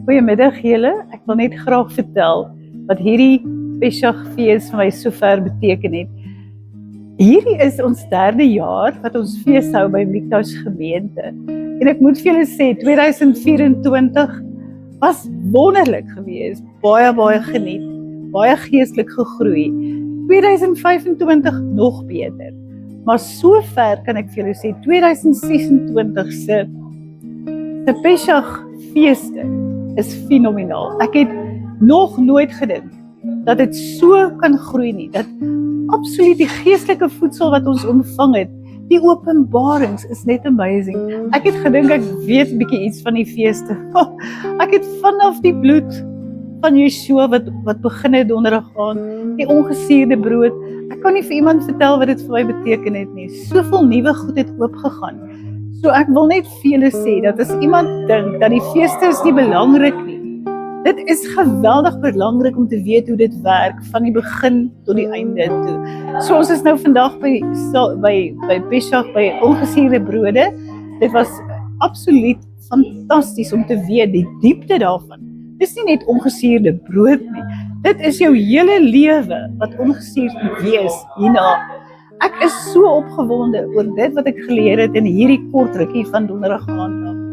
Goeiemiddag julle, ek wil net graag vertel wat hierdie Pesachfees vir my sover beteken het. Hierdie is ons 3de jaar wat ons fees hou by Mikdash gemeente. En ek moet vir julle sê, 2024 was wonderlik geweest, baie geniet, baie geestelik gegroei. 2025 nog beter. Maar sover kan ek vir julle sê, 2026 se Pesachfeeste is fenomenaal. Ek het nog nooit gedink dat dit so kan groei nie, dat absoluut die geestelike voedsel wat ons ontvang het, die openbarings is net amazing. Ek het gedink ek weet 'n bietjie iets van die feeste. Ek het vanaf die bloed van Yeshua wat begin het donderdag aan, die ongesuurde brood. Ek kan nie vir iemand vertel wat dit vir my beteken het nie. Soveel nuwe goed het oopgegaan. So ek wil net vir julle sê, dat as iemand dink dat die feeste is nie belangrik nie, dit is geweldig belangrik om te weet hoe dit werk, van die begin tot die einde toe. So ons is nou vandag by Pesach, by ongesuurde brode. Dit was absoluut fantasties om te weet die diepte daarvan. Dis nie net ongesuurde brood nie. Dit is jou hele lewe wat ongesuurd moet wees hierna. Ek is so opgewonde oor dit wat ek geleer het in hierdie kort rukkie van donderdag aand.